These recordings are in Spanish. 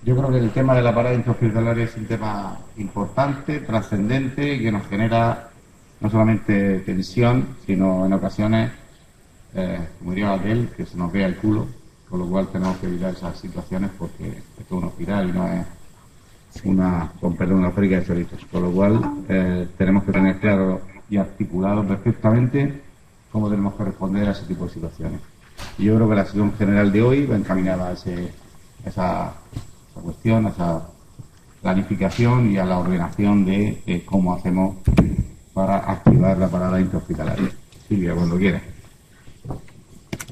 Yo creo que el tema de la parada intrahospitalaria es un tema importante, trascendente, que nos genera no solamente tensión, sino en ocasiones, como diría aquel, que se nos vea el culo, con lo cual tenemos que evitar esas situaciones porque esto es un hospital y no es con perdón, una fábrica de chorizos. Con lo cual tenemos que tener claro y articulado perfectamente cómo tenemos que responder a ese tipo de situaciones. Y yo creo que la sesión general de hoy va encaminada a esa cuestión, a esa planificación y a la ordenación de cómo hacemos para activar la parada intrahospitalaria. Silvia, cuando quieras.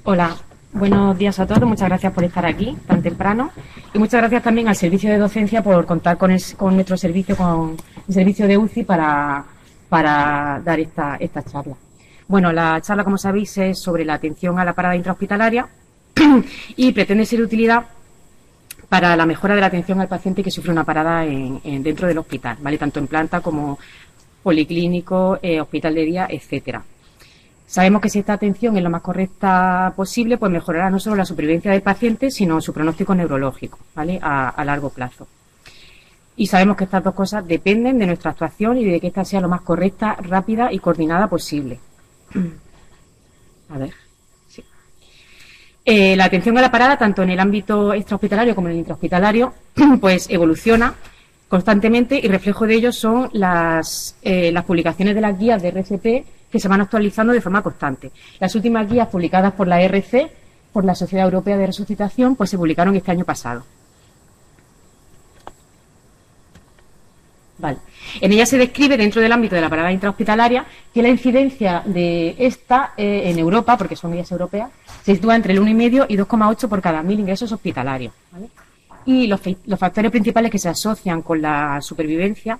Hola, buenos días a todos. Muchas gracias por estar aquí tan temprano y muchas gracias también al servicio de docencia por contar con nuestro servicio, con el servicio de UCI para dar esta charla. Bueno, la charla, como sabéis, es sobre la atención a la parada intrahospitalaria y pretende ser de utilidad para la mejora de la atención al paciente que sufre una parada dentro del hospital, ¿vale? Tanto en planta como policlínico, hospital de día, etcétera. Sabemos que si esta atención es lo más correcta posible, pues mejorará no solo la supervivencia del paciente, sino su pronóstico neurológico, ¿vale? A largo plazo. Y sabemos que estas dos cosas dependen de nuestra actuación y de que ésta sea lo más correcta, rápida y coordinada posible. A ver. Sí. La atención a la parada, tanto en el ámbito extrahospitalario como en el intrahospitalario, pues evoluciona constantemente y reflejo de ello son las publicaciones de las guías de RCP que se van actualizando de forma constante. Las últimas guías publicadas por la RC, por la Sociedad Europea de Resucitación, pues se publicaron este año pasado. Vale. En ella se describe, dentro del ámbito de la parada intrahospitalaria, que la incidencia de esta en Europa, porque son guías europeas, se sitúa entre el 1,5 y 2,8 por cada 1.000 ingresos hospitalarios, ¿vale? Y los factores principales que se asocian con la supervivencia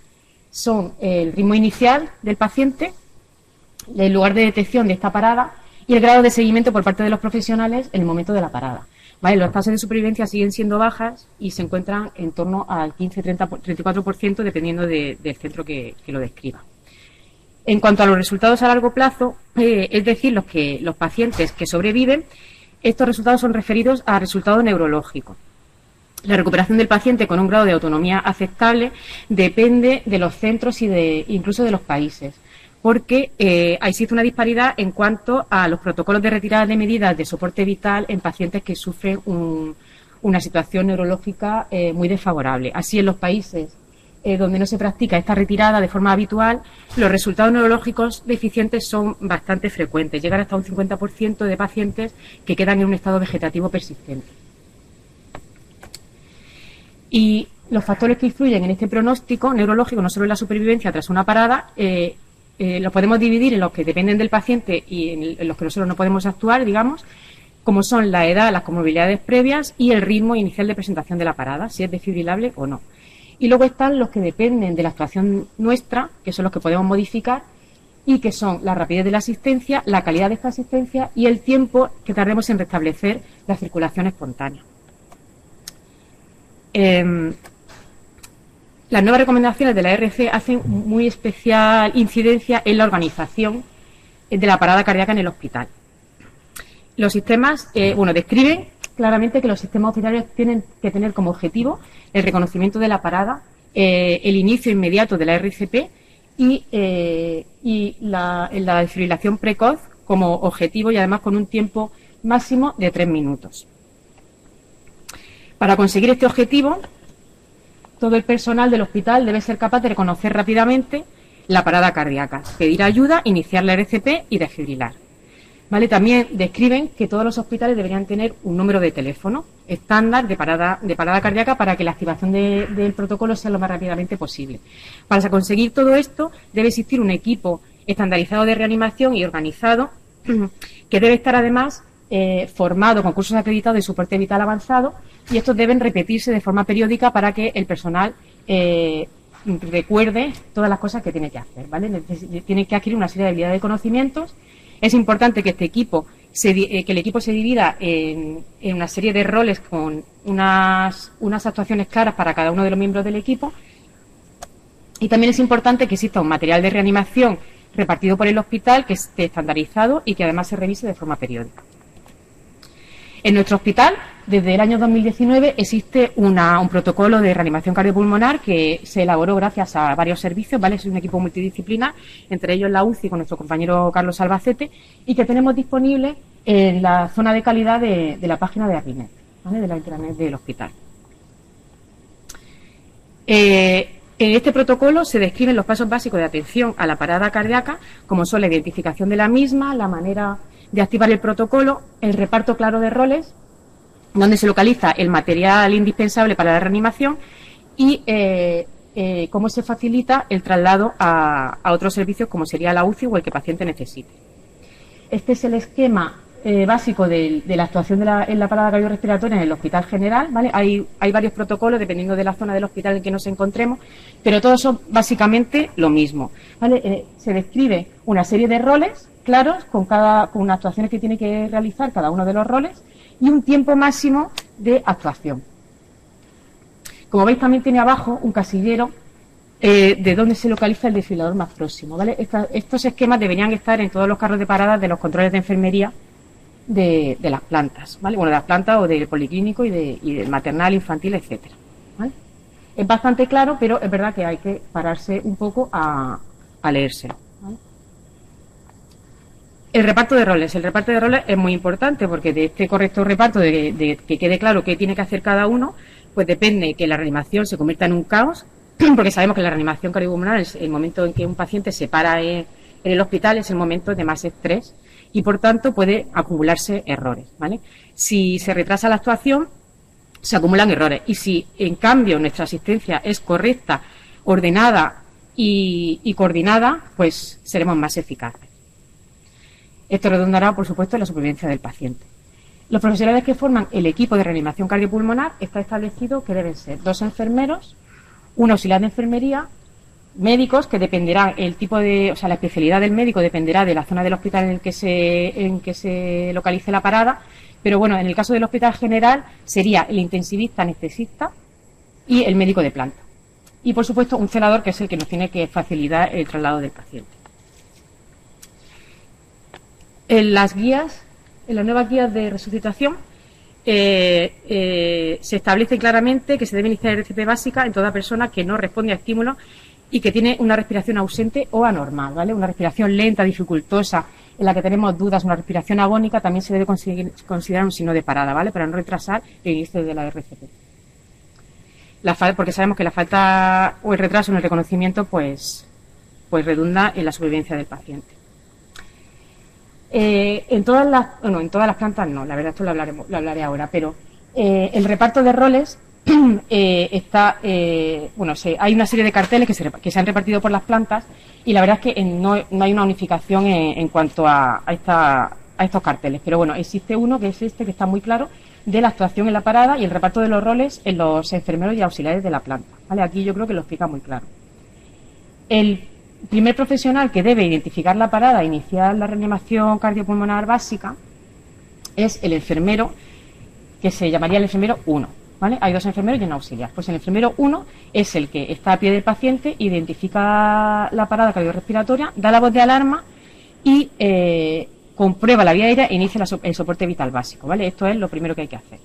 son el ritmo inicial del paciente, el lugar de detección de esta parada y el grado de seguimiento por parte de los profesionales en el momento de la parada. ¿Vale? Las tasas de supervivencia siguen siendo bajas y se encuentran en torno al 15, 30, 34% dependiendo del centro que lo describa. En cuanto a los resultados a largo plazo, es decir, los pacientes que sobreviven, estos resultados son referidos a resultados neurológicos. La recuperación del paciente con un grado de autonomía aceptable depende de los centros y incluso de los países, porque existe una disparidad en cuanto a los protocolos de retirada de medidas de soporte vital en pacientes que sufren una situación neurológica muy desfavorable. Así, en los países donde no se practica esta retirada de forma habitual, los resultados neurológicos deficientes son bastante frecuentes, llegan hasta un 50% de pacientes que quedan en un estado vegetativo persistente. Y los factores que influyen en este pronóstico neurológico, no solo en la supervivencia tras una parada, los podemos dividir en los que dependen del paciente y en los que nosotros no podemos actuar, digamos, como son la edad, las comorbilidades previas y el ritmo inicial de presentación de la parada, si es desfibrilable o no. Y luego están los que dependen de la actuación nuestra, que son los que podemos modificar, y que son la rapidez de la asistencia, la calidad de esta asistencia y el tiempo que tardemos en restablecer la circulación espontánea. Las nuevas recomendaciones de la RC hacen muy especial incidencia en la organización de la parada cardíaca en el hospital. Los sistemas, describen claramente que los sistemas hospitalarios tienen que tener como objetivo el reconocimiento de la parada, el inicio inmediato de la RCP y la desfibrilación precoz como objetivo y además con un tiempo máximo de 3 minutos. Para conseguir este objetivo, todo el personal del hospital debe ser capaz de reconocer rápidamente la parada cardíaca, pedir ayuda, iniciar la RCP y desfibrilar. ¿Vale? También describen que todos los hospitales deberían tener un número de teléfono estándar de parada cardíaca para que la activación del protocolo sea lo más rápidamente posible. Para conseguir todo esto debe existir un equipo estandarizado de reanimación y organizado que debe estar además formado con cursos acreditados de soporte vital avanzado, y estos deben repetirse de forma periódica para que el personal recuerde todas las cosas que tiene que hacer, ¿vale? Tiene que adquirir una serie de habilidades y conocimientos. Es importante que el equipo se divida en una serie de roles con unas actuaciones claras para cada uno de los miembros del equipo, y también es importante que exista un material de reanimación repartido por el hospital que esté estandarizado y que además se revise de forma periódica. En nuestro hospital, desde el año 2019, existe un protocolo de reanimación cardiopulmonar que se elaboró gracias a varios servicios, ¿vale? Es un equipo multidisciplinar, entre ellos la UCI con nuestro compañero Carlos Albacete, y que tenemos disponible en la zona de calidad de la página de ARRINET, ¿vale? De la intranet del hospital. En este protocolo se describen los pasos básicos de atención a la parada cardíaca, como son la identificación de la misma, la manera de activar el protocolo, el reparto claro de roles, donde se localiza el material indispensable para la reanimación y cómo se facilita el traslado a otros servicios como sería la UCI o el que el paciente necesite. Este es el esquema básico de la actuación en la parada cardiorrespiratoria en el Hospital General, ¿vale? Hay varios protocolos dependiendo de la zona del hospital en que nos encontremos, pero todos son básicamente lo mismo, ¿vale? Se describe una serie de roles claros con unas actuaciones que tiene que realizar cada uno de los roles y un tiempo máximo de actuación. Como veis, también tiene abajo un casillero de dónde se localiza el desfibrilador más próximo, ¿vale? Estos esquemas deberían estar en todos los carros de paradas de los controles de enfermería de las plantas, ¿vale? Bueno, de las plantas o del policlínico y del maternal, infantil, etcétera, ¿vale? Es bastante claro, pero es verdad que hay que pararse un poco a leérselo, ¿vale? El reparto de roles. El reparto de roles es muy importante porque de este correcto reparto, de que quede claro qué tiene que hacer cada uno, pues depende que la reanimación se convierta en un caos, porque sabemos que la reanimación cardiopulmonar es el momento en que un paciente se para en el hospital, es el momento de más estrés y, por tanto, puede acumularse errores, ¿vale? Si se retrasa la actuación, se acumulan errores. Y si, en cambio, nuestra asistencia es correcta, ordenada y coordinada, pues seremos más eficaces. Esto redundará, por supuesto, en la supervivencia del paciente. Los profesionales que forman el equipo de reanimación cardiopulmonar está establecido que deben ser 2 enfermeros, un auxiliar de enfermería, médicos que dependerán la especialidad del médico dependerá de la zona del hospital en que se localice la parada, pero bueno, en el caso del Hospital General sería el intensivista anestesista y el médico de planta. Y por supuesto un celador que es el que nos tiene que facilitar el traslado del paciente. En las nuevas guías de resucitación se establece claramente que se debe iniciar RCP básica en toda persona que no responde a estímulos y que tiene una respiración ausente o anormal, ¿vale? Una respiración lenta, dificultosa, en la que tenemos dudas, una respiración agónica, también se debe considerar un signo de parada, ¿vale? Para no retrasar el inicio de la RCP. Porque sabemos que la falta o el retraso en el reconocimiento pues redunda en la supervivencia del paciente. En todas las plantas no, la verdad esto lo hablaré ahora, pero el reparto de roles hay una serie de carteles que se han repartido por las plantas y la verdad es que no hay una unificación en cuanto a estos carteles, pero bueno, existe uno que es este que está muy claro de la actuación en la parada y el reparto de los roles en los enfermeros y auxiliares de la planta, ¿vale? Aquí yo creo que lo explica muy claro. El primer profesional que debe identificar la parada e iniciar la reanimación cardiopulmonar básica es el enfermero, que se llamaría el enfermero 1, ¿vale? Hay 2 enfermeros y un auxiliar. Pues el enfermero 1 es el que está a pie del paciente, identifica la parada cardiorrespiratoria, da la voz de alarma y comprueba la vía aérea e inicia el soporte vital básico, ¿vale? Esto es lo primero que hay que hacer.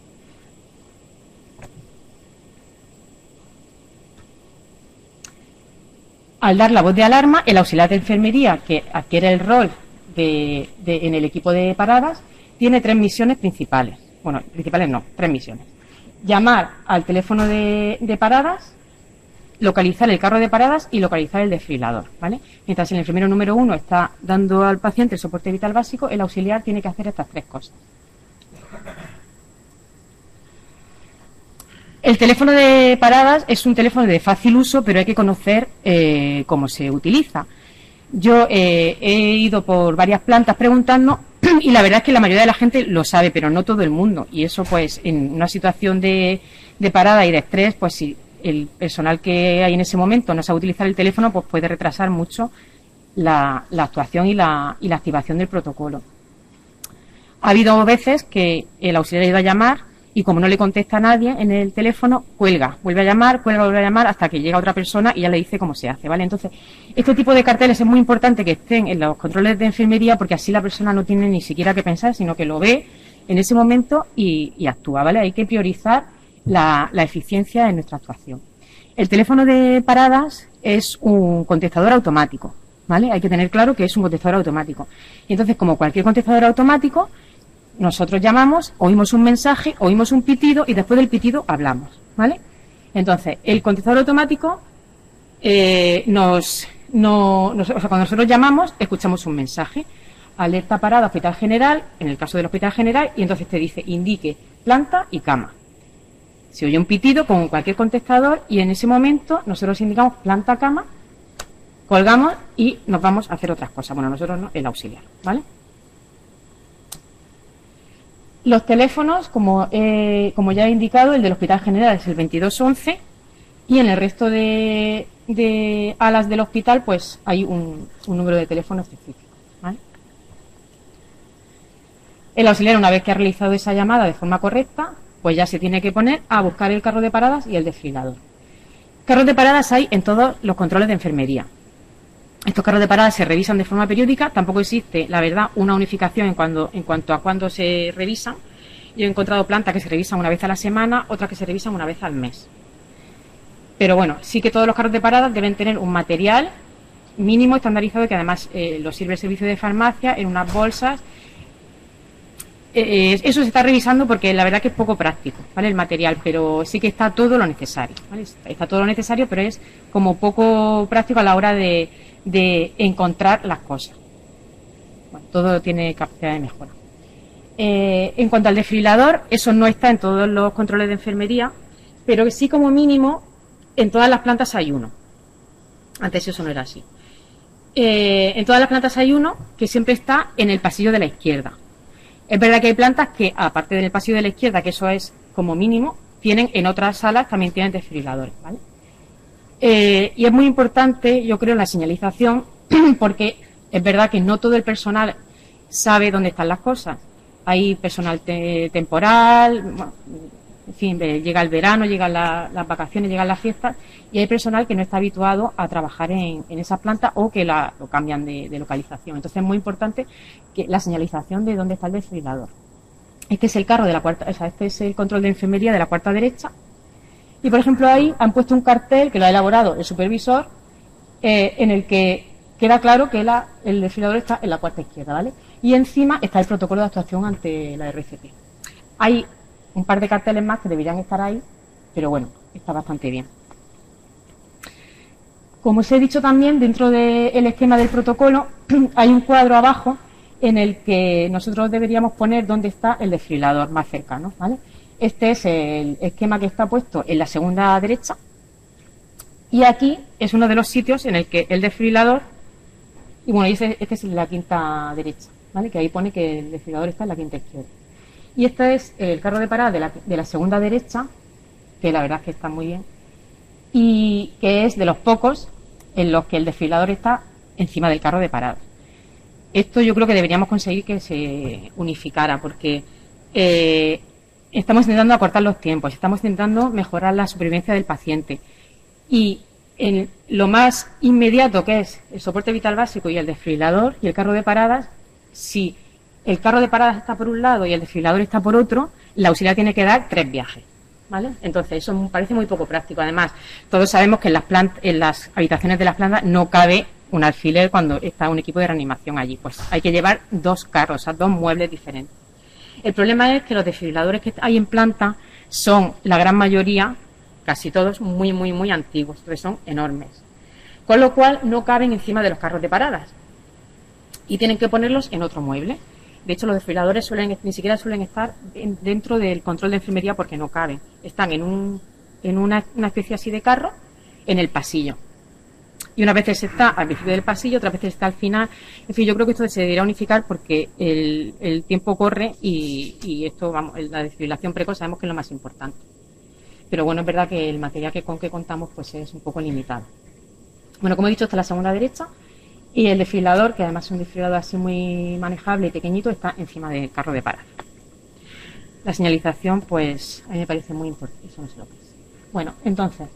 Al dar la voz de alarma, el auxiliar de enfermería, que adquiere el rol en el equipo de paradas, tiene 3 misiones principales. Bueno, principales no, 3 misiones. Llamar al teléfono de paradas, localizar el carro de paradas y localizar el desfibrilador, ¿vale? Mientras el enfermero número 1 está dando al paciente el soporte vital básico, el auxiliar tiene que hacer estas 3 cosas. El teléfono de paradas es un teléfono de fácil uso, pero hay que conocer cómo se utiliza. Yo he ido por varias plantas preguntando y la verdad es que la mayoría de la gente lo sabe, pero no todo el mundo. Y eso, pues, en una situación de parada y de estrés, pues si el personal que hay en ese momento no sabe utilizar el teléfono, pues puede retrasar mucho la actuación y la activación del protocolo. Ha habido veces que el auxiliar ha ido a llamar y como no le contesta a nadie en el teléfono, vuelve a llamar hasta que llega otra persona y ya le dice cómo se hace, ¿vale? Entonces, este tipo de carteles es muy importante que estén en los controles de enfermería porque así la persona no tiene ni siquiera que pensar, sino que lo ve en ese momento y actúa, ¿vale? Hay que priorizar la eficiencia en nuestra actuación. El teléfono de paradas es un contestador automático, ¿vale? Hay que tener claro que es un contestador automático. Y entonces, como cualquier contestador automático, nosotros llamamos, oímos un mensaje, oímos un pitido y después del pitido hablamos, ¿vale? Entonces, el contestador automático o sea, cuando nosotros llamamos, escuchamos un mensaje. Alerta parada, hospital general, en el caso del hospital general, y entonces te dice, indique planta y cama. Se oye un pitido con cualquier contestador y en ese momento nosotros indicamos planta, cama, colgamos y nos vamos a hacer otras cosas. Bueno, nosotros no, el auxiliar, ¿vale? Los teléfonos, como ya he indicado, el del hospital general es el 2211 y en el resto de alas del hospital pues hay un número de teléfono específico, ¿vale? El auxiliar, una vez que ha realizado esa llamada de forma correcta, pues ya se tiene que poner a buscar el carro de paradas y el desfibrilador. Carros de paradas hay en todos los controles de enfermería. Estos carros de paradas se revisan de forma periódica, tampoco existe, la verdad, una unificación en cuanto a cuándo se revisan. Yo he encontrado plantas que se revisan una vez a la semana, otras que se revisan una vez al mes. Pero bueno, sí que todos los carros de paradas deben tener un material mínimo estandarizado que además lo sirve el servicio de farmacia en unas bolsas. Eso se está revisando porque la verdad que es poco práctico, ¿vale? El material, pero sí que está todo lo necesario, ¿vale? Está todo lo necesario, pero es como poco práctico a la hora de encontrar las cosas. Bueno, todo tiene capacidad de mejora. En cuanto al desfibrilador, eso no está en todos los controles de enfermería, pero sí como mínimo en todas las plantas hay uno. Antes eso no era así. En todas las plantas hay uno que siempre está en el pasillo de la izquierda. Es verdad que hay plantas que, aparte del pasillo de la izquierda, que eso es como mínimo, tienen en otras salas también tienen desfibriladores, ¿vale? Y es muy importante, yo creo, la señalización, porque es verdad que no todo el personal sabe dónde están las cosas. Hay personal temporal, bueno, en fin, llega el verano, llegan las vacaciones, llegan las fiestas, y hay personal que no está habituado a trabajar en esas plantas o que lo cambian de localización. Entonces es muy importante que la señalización de dónde está el desfibrilador. Este es el carro de la cuarta, o sea, este es el control de enfermería de la cuarta derecha. Y por ejemplo ahí han puesto un cartel que lo ha elaborado el supervisor, en el que queda claro que el desfibrilador está en la cuarta izquierda, ¿vale? Y encima está el protocolo de actuación ante la RCP. Hay un par de carteles más que deberían estar ahí, pero bueno, está bastante bien. Como os he dicho también, dentro del esquema del protocolo hay un cuadro abajo en el que nosotros deberíamos poner dónde está el desfibrilador más cercano, ¿vale? Este es el esquema que está puesto en la segunda derecha y aquí es uno de los sitios en el que el desfibrilador, y bueno, este es la quinta derecha, ¿vale? Que ahí pone que el desfibrilador está en la quinta izquierda. Y este es el carro de parada de la segunda derecha, que la verdad es que está muy bien, y que es de los pocos en los que el desfibrilador está encima del carro de parada. Esto yo creo que deberíamos conseguir que se unificara, porque estamos intentando acortar los tiempos, estamos intentando mejorar la supervivencia del paciente. Y en lo más inmediato, que es el soporte vital básico y el desfibrilador y el carro de paradas, si el carro de paradas está por un lado y el desfibrilador está por otro, la auxiliar tiene que dar 3 viajes, ¿vale? Entonces eso me parece muy poco práctico. Además, todos sabemos que en las habitaciones de las plantas no cabe un alfiler cuando está un equipo de reanimación allí. Pues hay que llevar 2 carros, o sea, 2 muebles diferentes. El problema es que los desfibriladores que hay en planta son, la gran mayoría, casi todos, muy, muy, muy antiguos, porque son enormes. Con lo cual no caben encima de los carros de paradas y tienen que ponerlos en otro mueble. De hecho, los desfibriladores ni siquiera suelen estar dentro del control de enfermería porque no caben. Están en una especie así de carro en el pasillo. Y unas veces está al principio del pasillo, otras veces está al final. En fin, yo creo que esto se debería unificar porque el tiempo corre y esto, vamos, la desfibrilación precoz sabemos que es lo más importante. Pero bueno, es verdad que el material con que contamos pues es un poco limitado. Bueno, como he dicho, está la segunda derecha. Y el desfibrilador, que además es un desfibrilador así muy manejable y pequeñito, está encima del carro de paradas. La señalización, pues, a mí me parece muy importante. Eso no sé lo que es. Bueno, entonces,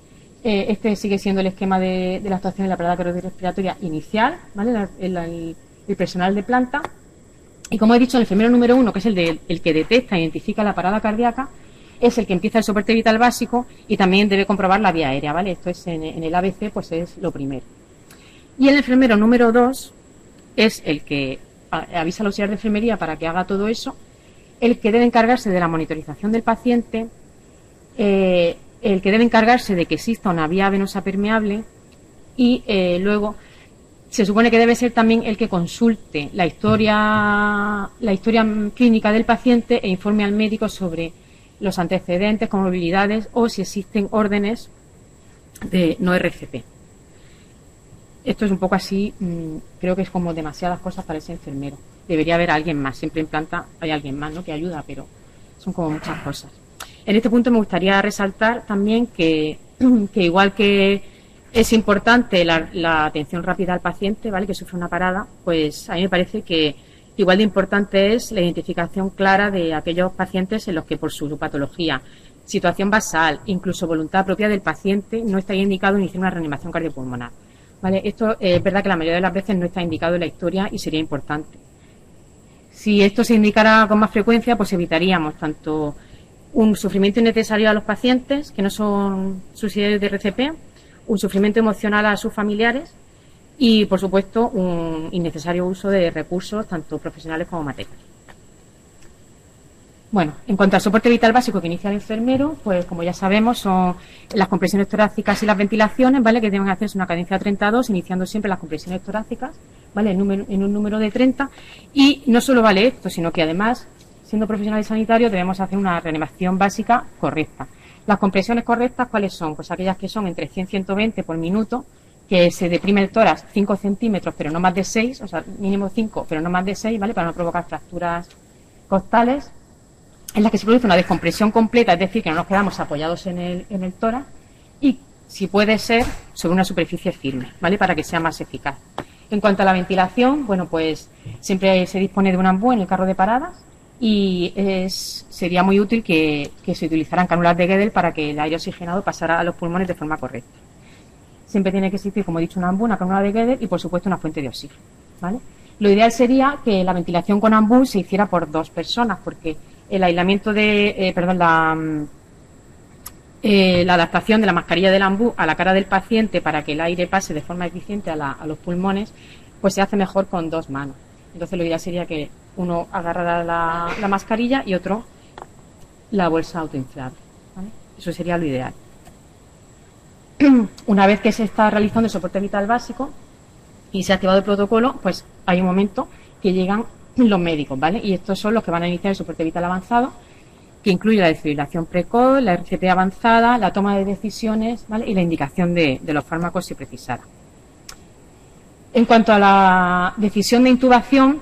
este sigue siendo el esquema de la actuación en la parada cardiorrespiratoria inicial, ¿vale? El personal de planta. Y como he dicho, el enfermero número 1, que es el que detecta e identifica la parada cardíaca, es el que empieza el soporte vital básico y también debe comprobar la vía aérea, ¿vale? Esto es en el ABC, pues es lo primero. Y el enfermero número 2 es el que avisa al auxiliar de enfermería para que haga todo eso, el que debe encargarse de la monitorización del paciente, el que debe encargarse de que exista una vía venosa permeable y luego se supone que debe ser también el que consulte la historia clínica del paciente e informe al médico sobre los antecedentes, comorbilidades o si existen órdenes de no RCP. Esto es un poco así, creo que es como demasiadas cosas para ese enfermero. Debería haber alguien más, siempre en planta hay alguien más, ¿no?, que ayuda, pero son como muchas cosas. En este punto me gustaría resaltar también que igual que es importante la atención rápida al paciente, ¿vale?, que sufre una parada, pues a mí me parece que igual de importante es la identificación clara de aquellos pacientes en los que por su patología, situación basal, incluso voluntad propia del paciente, no está indicado iniciar una reanimación cardiopulmonar. ¿Vale? Esto es verdad que la mayoría de las veces no está indicado en la historia y sería importante. Si esto se indicara con más frecuencia, pues evitaríamos tanto un sufrimiento innecesario a los pacientes, que no son subsidiarios de RCP, un sufrimiento emocional a sus familiares y, por supuesto, un innecesario uso de recursos, tanto profesionales como materiales. Bueno, en cuanto al soporte vital básico que inicia el enfermero, pues como ya sabemos son las compresiones torácicas y las ventilaciones, ¿vale?, que deben hacerse una cadencia 32, iniciando siempre las compresiones torácicas, ¿vale?, en un número de 30. Y no solo vale esto, sino que además, siendo profesionales sanitarios, debemos hacer una reanimación básica correcta. Las compresiones correctas, ¿cuáles son? Pues aquellas que son entre 100 y 120 por minuto, que se deprime el tórax 5 centímetros, pero no más de 6, o sea, mínimo 5, pero no más de 6, ¿vale?, para no provocar fracturas costales, en la que se produce una descompresión completa, es decir, que no nos quedamos apoyados en el tórax y, si puede ser, sobre una superficie firme, ¿vale?, para que sea más eficaz. En cuanto a la ventilación, bueno, pues siempre se dispone de un ambú en el carro de paradas y sería muy útil que se utilizaran cánulas de Guedel para que el aire oxigenado pasara a los pulmones de forma correcta. Siempre tiene que existir, como he dicho, un ambú, una cánula de Guedel y, por supuesto, una fuente de oxígeno, ¿vale? Lo ideal sería que la ventilación con ambú se hiciera por 2 personas, porque el aislamiento la adaptación de la mascarilla del ambú a la cara del paciente para que el aire pase de forma eficiente a los pulmones, pues se hace mejor con 2 manos. Entonces lo ideal sería que uno agarrara la mascarilla y otro la bolsa autoinflable, ¿vale? Eso sería lo ideal. Una vez que se está realizando el soporte vital básico y se ha activado el protocolo, pues hay un momento que llegan los médicos, ¿vale? Y estos son los que van a iniciar el soporte vital avanzado, que incluye la desfibrilación precoz, la RCP avanzada, la toma de decisiones, ¿vale?, y la indicación de los fármacos si precisara. En cuanto a la decisión de intubación,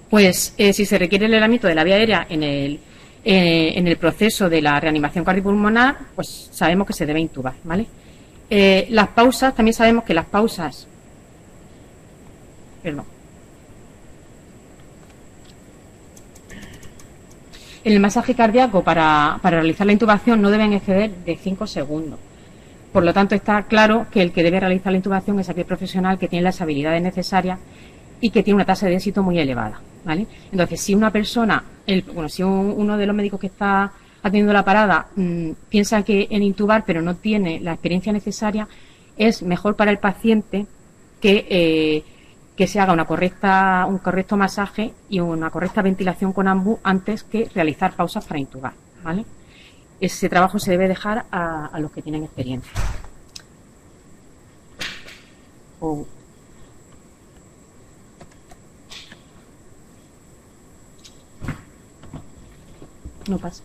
pues si se requiere el aislamiento de la vía aérea en el proceso de la reanimación cardiopulmonar, pues sabemos que se debe intubar, ¿vale? Las pausas, también sabemos que las pausas... Perdón. En el masaje cardíaco, para realizar la intubación, no deben exceder de 5 segundos. Por lo tanto, está claro que el que debe realizar la intubación es aquel profesional que tiene las habilidades necesarias y que tiene una tasa de éxito muy elevada, ¿vale? Entonces, si una persona, si uno de los médicos que está atendiendo la parada piensa que en intubar, pero no tiene la experiencia necesaria, es mejor para el paciente que se haga un correcto masaje y una correcta ventilación con ambú antes que realizar pausas para intubar, ¿vale? Ese trabajo se debe dejar a los que tienen experiencia. No pasa.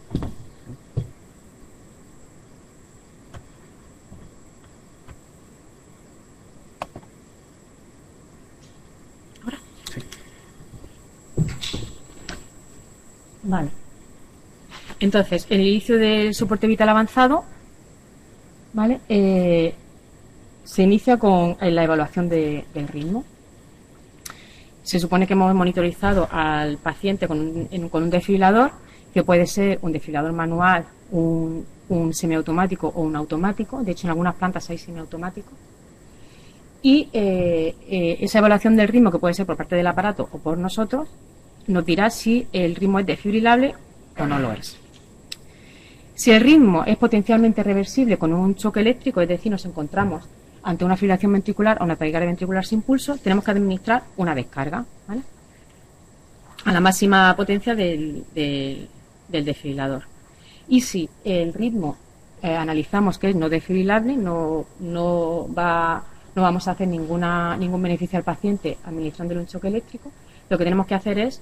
¿Ahora? Sí. Vale. Entonces, el inicio del soporte vital avanzado, ¿vale? Se inicia con la evaluación del ritmo. Se supone que hemos monitorizado al paciente con un desfibrilador, que puede ser un desfibrilador manual, un semiautomático o un automático. De hecho, en algunas plantas hay semiautomáticos. Y esa evaluación del ritmo, que puede ser por parte del aparato o por nosotros, nos dirá si el ritmo es desfibrilable o no lo es. Si el ritmo es potencialmente reversible con un choque eléctrico, es decir, nos encontramos ante una fibrilación ventricular o una taquicardia ventricular sin pulso, tenemos que administrar una descarga, ¿vale?, a la máxima potencia del desfibrilador. Y si el ritmo analizamos que es no desfibrilable, no vamos a hacer ningún beneficio al paciente administrándole un choque eléctrico, lo que tenemos que hacer es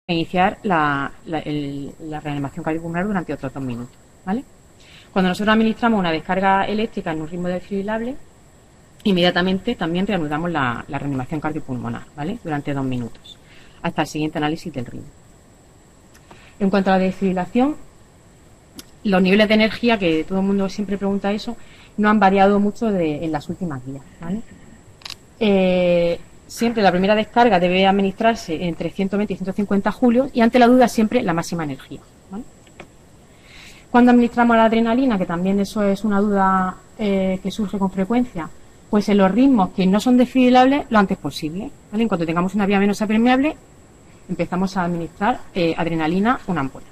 iniciar la reanimación cardiopulmonar durante otros 2 minutos, ¿vale? Cuando nosotros administramos una descarga eléctrica en un ritmo desfibrillable, inmediatamente también reanudamos la reanimación cardiopulmonar, ¿vale?, durante 2 minutos, hasta el siguiente análisis del ritmo. En cuanto a la desfibrilación, los niveles de energía, que todo el mundo siempre pregunta eso, no han variado mucho en las últimas guías, ¿vale? Siempre la primera descarga debe administrarse entre 120 y 150 julios y ante la duda siempre la máxima energía, ¿vale? Cuando administramos la adrenalina, que también eso es una duda que surge con frecuencia, pues en los ritmos que no son desfibrilables lo antes posible, ¿vale? En cuanto tengamos una vía venosa permeable, empezamos a administrar adrenalina, una ampolla.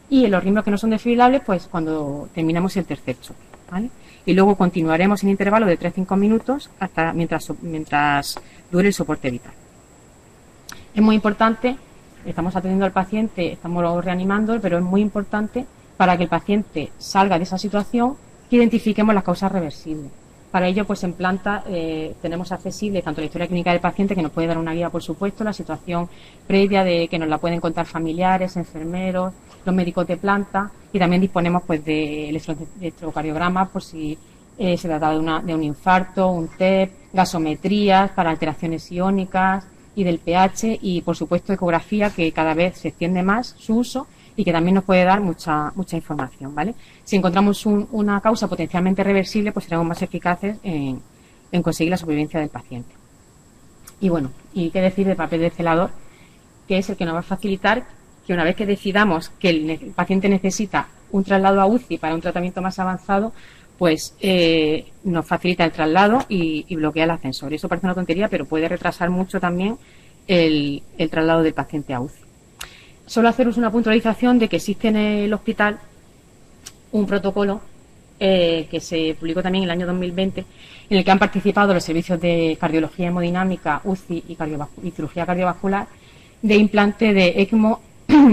Y en los ritmos que no son desfibrilables, pues cuando terminamos el tercer choque, ¿vale? Y luego continuaremos en intervalo de 3-5 minutos hasta mientras dure el soporte vital. Es muy importante, estamos atendiendo al paciente, estamos reanimando, pero es muy importante para que el paciente salga de esa situación que identifiquemos las causas reversibles. Para ello, pues en planta tenemos accesible tanto la historia clínica del paciente, que nos puede dar una guía, por supuesto, la situación previa de que nos la pueden contar familiares, enfermeros, los médicos de planta, y también disponemos pues de electrocardiogramas por si se trata de un infarto, un TEP, gasometrías para alteraciones iónicas y del pH, y por supuesto ecografía, que cada vez se extiende más su uso y que también nos puede dar mucha información, ¿vale? Si encontramos una causa potencialmente reversible, pues seremos más eficaces en conseguir la supervivencia del paciente. Y bueno, y qué decir del papel del celador, que es el que nos va a facilitar que una vez que decidamos que el paciente necesita un traslado a UCI para un tratamiento más avanzado, pues nos facilita el traslado y bloquea el ascensor. Eso parece una tontería, pero puede retrasar mucho también el traslado del paciente a UCI. Solo haceros una puntualización de que existe en el hospital un protocolo que se publicó también en el año 2020, en el que han participado los servicios de cardiología hemodinámica, UCI y cirugía cardiovascular, de implante de ECMO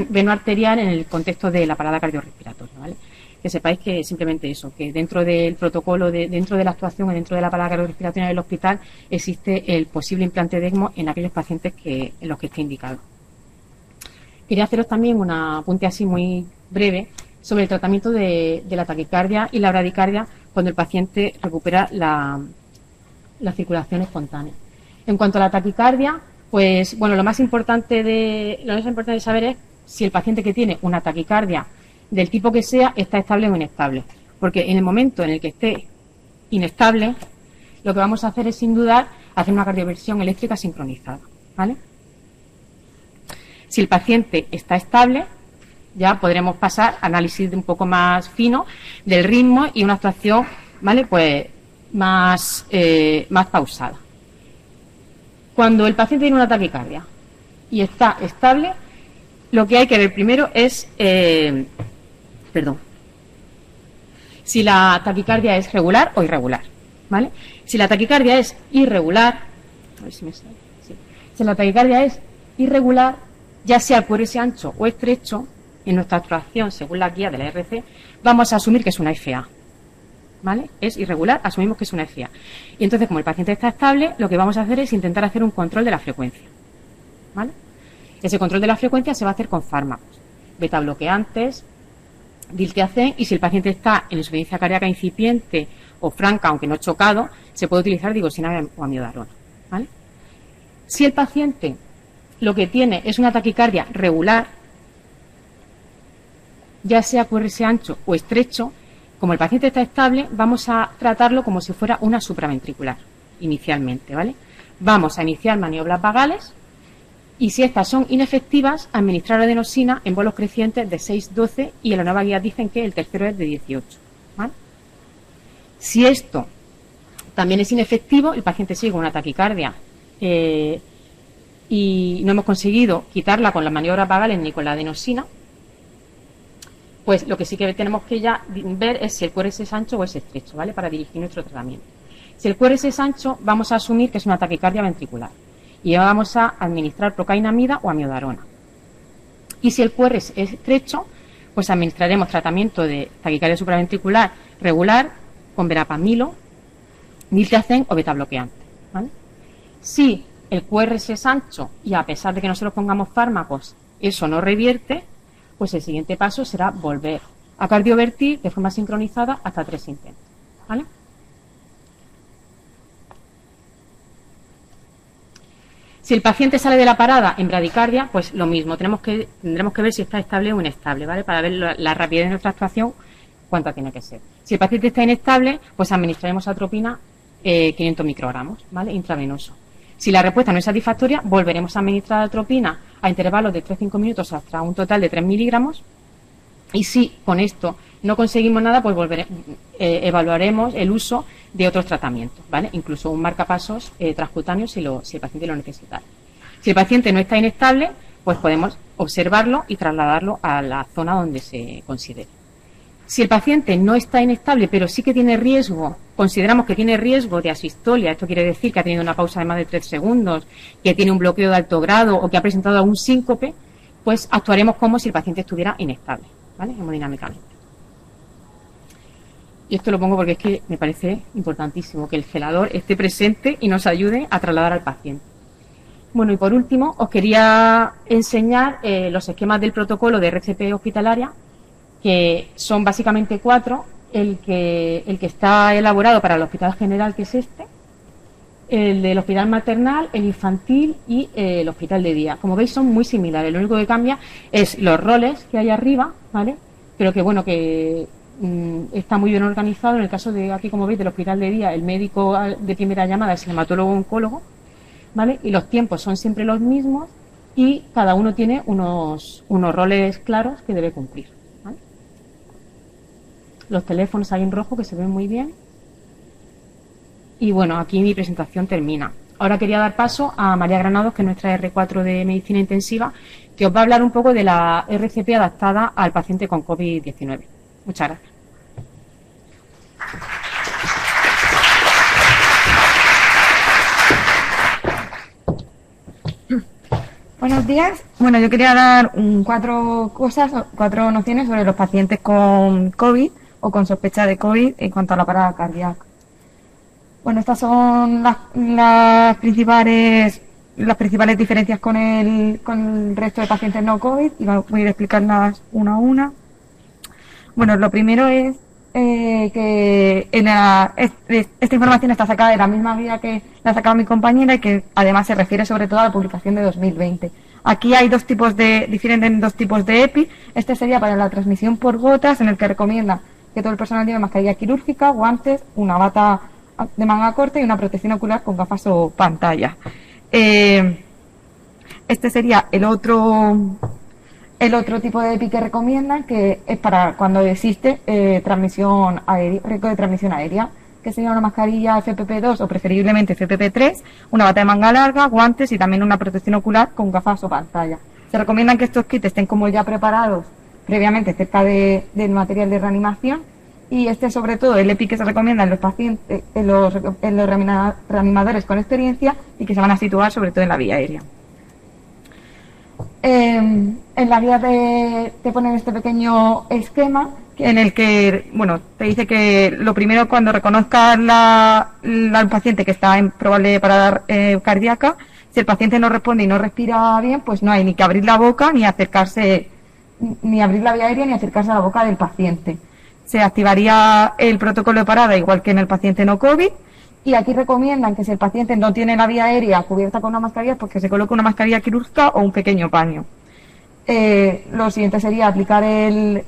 venoarterial en el contexto de la parada cardiorrespiratoria, ¿vale? Que sepáis que simplemente eso, que dentro del protocolo, dentro de la actuación y dentro de la parada cardiorrespiratoria del hospital existe el posible implante de ECMO en aquellos pacientes en los que esté indicado. Quería haceros también un apunte así muy breve sobre el tratamiento de la taquicardia y la bradicardia cuando el paciente recupera la circulación espontánea. En cuanto a la taquicardia, pues bueno, lo más importante de saber es si el paciente que tiene una taquicardia del tipo que sea está estable o inestable, porque en el momento en el que esté inestable, lo que vamos a hacer es, sin dudar, hacer una cardioversión eléctrica sincronizada, ¿vale? Si el paciente está estable, ya podremos pasar a análisis un poco más fino del ritmo y una actuación, ¿vale?, pues más pausada. Cuando el paciente tiene una taquicardia y está estable, lo que hay que ver primero es, si la taquicardia es regular o irregular, ¿vale? Si la taquicardia es irregular, a ver si me sale, sí. Si la taquicardia es irregular, ya sea por ese ancho o estrecho, en nuestra actuación, según la guía de la RC, vamos a asumir que es una FA, ¿vale? Es irregular, asumimos que es una FA. Y entonces, como el paciente está estable, lo que vamos a hacer es intentar hacer un control de la frecuencia, ¿vale? Ese control de la frecuencia se va a hacer con fármacos, beta bloqueantes, diltiazem, y si el paciente está en insuficiencia cardíaca incipiente o franca, aunque no chocado, se puede utilizar digoxina o amiodarona, ¿vale? Si el paciente lo que tiene es una taquicardia regular, ya sea QRS ancho o estrecho, como el paciente está estable, vamos a tratarlo como si fuera una supraventricular, inicialmente, ¿vale? Vamos a iniciar maniobras vagales y, si estas son inefectivas, administrar adenosina en bolos crecientes de 6-12, y en la nueva guía dicen que el tercero es de 18, ¿vale? Si esto también es inefectivo, el paciente sigue con una taquicardia y no hemos conseguido quitarla con las maniobras vagales ni con la adenosina, pues lo que sí que tenemos que ya ver es si el QRS es ancho o es estrecho, ¿vale? Para dirigir nuestro tratamiento. Si el QRS es ancho, vamos a asumir que es una taquicardia ventricular y vamos a administrar procainamida o amiodarona. Y si el QRS es estrecho, pues administraremos tratamiento de taquicardia supraventricular regular con verapamilo, diltiazem o betabloqueante, ¿vale? Si el QRS es ancho y a pesar de que nosotros pongamos fármacos, eso no revierte, pues el siguiente paso será volver a cardiovertir de forma sincronizada hasta 3 intentos, ¿vale? Si el paciente sale de la parada en bradicardia, pues lo mismo, tendremos que ver si está estable o inestable, ¿vale? Para ver la rapidez de nuestra actuación, cuánta tiene que ser. Si el paciente está inestable, pues administraremos atropina 500 microgramos, ¿vale? Intravenoso. Si la respuesta no es satisfactoria, volveremos a administrar atropina a intervalos de 3-5 minutos hasta un total de 3 miligramos. Y si con esto no conseguimos nada, pues evaluaremos el uso de otros tratamientos, ¿vale? Incluso un marcapasos transcutáneo si el paciente lo necesita. Si el paciente no está inestable, pues podemos observarlo y trasladarlo a la zona donde se considere. Si el paciente no está inestable, pero sí que tiene riesgo, consideramos que tiene riesgo de asistolia, esto quiere decir que ha tenido una pausa de más de 3 segundos, que tiene un bloqueo de alto grado o que ha presentado algún síncope, pues actuaremos como si el paciente estuviera inestable, ¿vale? Hemodinámicamente. Y esto lo pongo porque es que me parece importantísimo que el celador esté presente y nos ayude a trasladar al paciente. Bueno, y por último, os quería enseñar los esquemas del protocolo de RCP hospitalaria, que son básicamente 4, el que está elaborado para el Hospital General, que es este, el del Hospital Maternal, el Infantil y el Hospital de Día. Como veis, son muy similares, lo único que cambia es los roles que hay arriba, ¿vale? Pero que bueno, que está muy bien organizado. En el caso de aquí, como veis, del Hospital de Día, el médico de primera llamada es el hematólogo-oncólogo, ¿vale? Y los tiempos son siempre los mismos y cada uno tiene unos roles claros que debe cumplir. Los teléfonos ahí en rojo que se ven muy bien. Y bueno, aquí mi presentación termina. Ahora quería dar paso a María Granados, que es nuestra R4 de Medicina Intensiva, que os va a hablar un poco de la RCP adaptada al paciente con COVID-19. Muchas gracias. Buenos días. Bueno, yo quería dar 4 nociones sobre los pacientes con COVID o con sospecha de COVID en cuanto a la parada cardíaca. Bueno, estas son las principales diferencias con el resto de pacientes no COVID y voy a ir a explicarlas una a una. Bueno, lo primero es que esta información está sacada de la misma guía que la ha sacado mi compañera y que además se refiere sobre todo a la publicación de 2020. Aquí hay diferentes dos tipos de EPI. Este sería para la transmisión por gotas, en el que recomienda que todo el personal lleve mascarilla quirúrgica, guantes, una bata de manga corta y una protección ocular con gafas o pantalla. Este sería el otro tipo de EPI que recomiendan, que es para cuando existe riesgo de transmisión aérea, que sería una mascarilla FPP2 o preferiblemente FPP3, una bata de manga larga, guantes y también una protección ocular con gafas o pantalla. Se recomiendan que estos kits estén como ya preparados previamente cerca del material de reanimación, y sobre todo el EPI que se recomienda en los pacientes, en los reanimadores con experiencia y que se van a situar sobre todo en la vía aérea. En la guía te ponen este pequeño esquema en el que, bueno, te dice que lo primero, cuando reconozcas al paciente que está en probable parada cardíaca, si el paciente no responde y no respira bien, pues no hay ni que abrir la boca ni acercarse, ni abrir la vía aérea ni acercarse a la boca del paciente. Se activaría el protocolo de parada igual que en el paciente no COVID. Y aquí recomiendan que si el paciente no tiene la vía aérea cubierta con una mascarilla, pues que se coloque una mascarilla quirúrgica o un pequeño paño. Lo siguiente sería aplicar el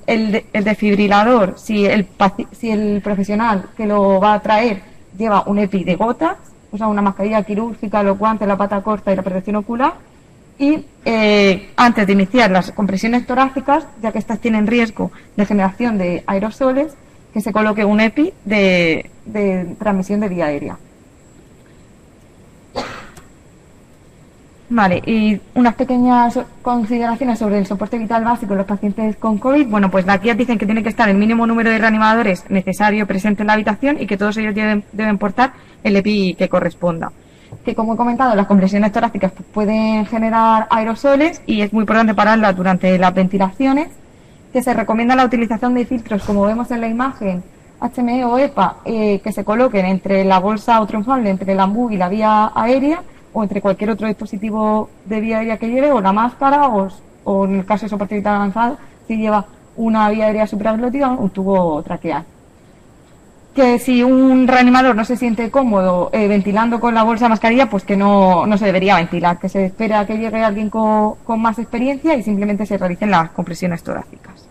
desfibrilador si el profesional que lo va a traer lleva un EPI de gotas, o sea, una mascarilla quirúrgica, los guantes, la pata corta y la protección ocular. Y antes de iniciar las compresiones torácicas, ya que estas tienen riesgo de generación de aerosoles, que se coloque un EPI de transmisión de vía aérea. Vale, y unas pequeñas consideraciones sobre el soporte vital básico en los pacientes con COVID. Bueno, pues las guías dicen que tiene que estar el mínimo número de reanimadores necesario presente en la habitación y que todos ellos deben portar el EPI que corresponda. Que, como he comentado, las compresiones torácicas pueden generar aerosoles y es muy importante pararlas durante las ventilaciones. Que se recomienda la utilización de filtros, como vemos en la imagen, HME o EPA, que se coloquen entre la bolsa o triunfable, entre el ambú y la vía aérea, o entre cualquier otro dispositivo de vía aérea que lleve, o la máscara, o en el caso de soporte vital avanzado, si lleva una vía aérea supraglótica o un tubo traqueal. Que si un reanimador no se siente cómodo ventilando con la bolsa mascarilla, pues que no se debería ventilar, que se espera a que llegue alguien con más experiencia y simplemente se realicen las compresiones torácicas.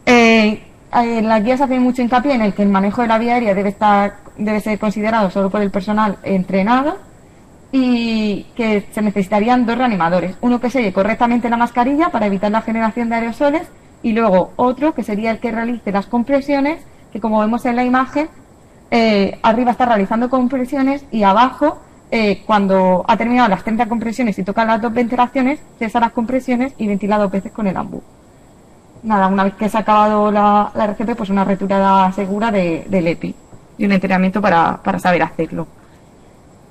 En las guías hacen mucho hincapié en el que el manejo de la vía aérea debe ser considerado solo por el personal entrenado y que se necesitarían 2 reanimadores, uno que selle correctamente la mascarilla para evitar la generación de aerosoles y luego otro que sería el que realice las compresiones, que como vemos en la imagen, arriba está realizando compresiones y abajo, cuando ha terminado las 30 compresiones y toca las 2 ventilaciones, cesa las compresiones y ventila 2 veces con el ambú. Nada, una vez que se ha acabado la RCP, pues una retirada segura del EPI y un entrenamiento para saber hacerlo.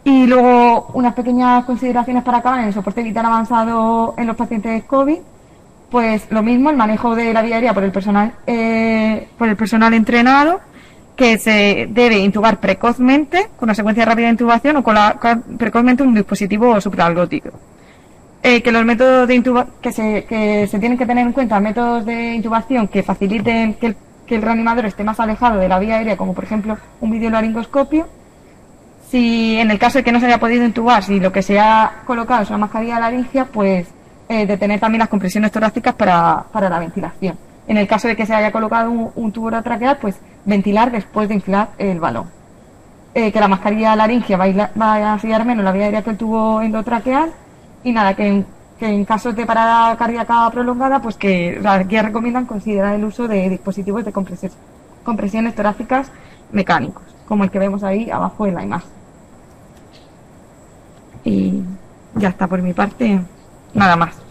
Y luego unas pequeñas consideraciones para acabar en el soporte vital avanzado en los pacientes COVID. Pues lo mismo, el manejo de la vía aérea por el personal entrenado, que se debe intubar precozmente, con una secuencia rápida de intubación o precozmente un dispositivo supraglótico. Que los métodos de intubación, que se tienen que tener en cuenta métodos de intubación que faciliten que el reanimador esté más alejado de la vía aérea, como por ejemplo un videolaringoscopio. Si en el caso de que no se haya podido intubar, si lo que se ha colocado es una mascarilla laringea, pues detener también las compresiones torácicas para la ventilación. En el caso de que se haya colocado un tubo traqueal, pues ventilar después de inflar el balón. Que la mascarilla laringea va a sellar menos la vía aérea que el tubo endotraqueal. Y nada, que en casos de parada cardíaca prolongada, pues que las guías recomiendan considerar el uso de dispositivos de compresiones torácicas mecánicos, como el que vemos ahí abajo en la imagen. Y ya está por mi parte, nada más.